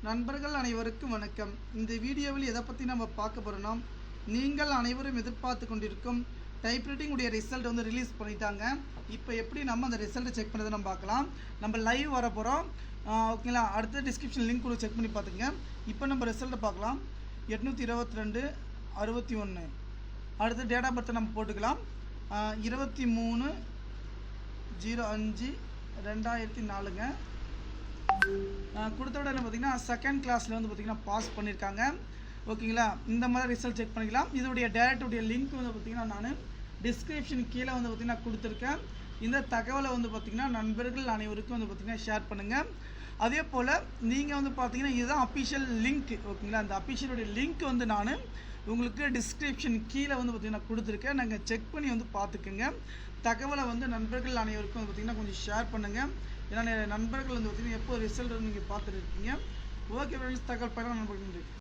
நண்பர்கள் அனைவருக்கும் வணக்கம். இந்த வீடியோவில் எதை பற்றி நம்ம பார்க்க போகிறோம்னா, நீங்கள் அனைவரும் எதிர்பார்த்து கொண்டிருக்கும் டைப்ரைட்டிங் உடைய ரிசல்ட் வந்து ரிலீஸ் பண்ணிட்டாங்க. இப்போ எப்படி நம்ம அந்த ரிசல்ட்டை செக் பண்ணுறதை நம்ம பார்க்கலாம். நம்ம லைவ் வர போகிறோம், ஓகேங்களா. அடுத்த டிஸ்கிரிப்ஷன் லிங்க் கூட செக் பண்ணி பார்த்துங்க. இப்போ நம்ம ரிசல்ட்டை பார்க்கலாம். 822/61. அடுத்த டேட் ஆஃப் பர்த்தை நம்ம போட்டுக்கலாம். 23/05/2004ங்க. கொடுத்த உடனே பார்த்திங்கன்னா செகண்ட் கிளாஸில் வந்து பார்த்திங்கன்னா பாஸ் பண்ணியிருக்காங்க, ஓகேங்களா. இந்த மாதிரி ரிசல்ட் செக் பண்ணிக்கலாம். இதோடைய டேரக்டுடைய லிங்க் வந்து பார்த்திங்கன்னா நான் டிஸ்கிரிப்ஷன் கீழே வந்து பார்த்திங்கன்னா கொடுத்துருக்கேன். இந்த தகவலை வந்து பார்த்திங்கன்னா நண்பர்கள் அனைவருக்கும் வந்து பார்த்திங்கன்னா ஷேர் பண்ணுங்கள். அதே போல் நீங்கள் வந்து பார்த்திங்கன்னா இதுதான் அஃபிஷியல் லிங்க், ஓகேங்களா. அந்த அஃபிஷியலுடைய லிங்க் வந்து நான் உங்களுக்கு டிஸ்கிரிப்ஷன் கீழே வந்து பார்த்திங்கன்னா கொடுத்துருக்கேன். நாங்கள் செக் பண்ணி வந்து பார்த்துக்குங்க. தகவலை வந்து நண்பர்கள் அனைவருக்கும் வந்து பார்த்திங்கன்னா கொஞ்சம் ஷேர் பண்ணுங்கள். ஏன்னா நண்பர்கள் வந்து பார்த்திங்கன்னா எப்போ ரிசல்ட் வந்து நீங்கள் பார்த்துட்டு இருக்கீங்க. ஓகே ஃப்ரெண்ட்ஸ், தகவல் பயணம் நண்பர்கள்.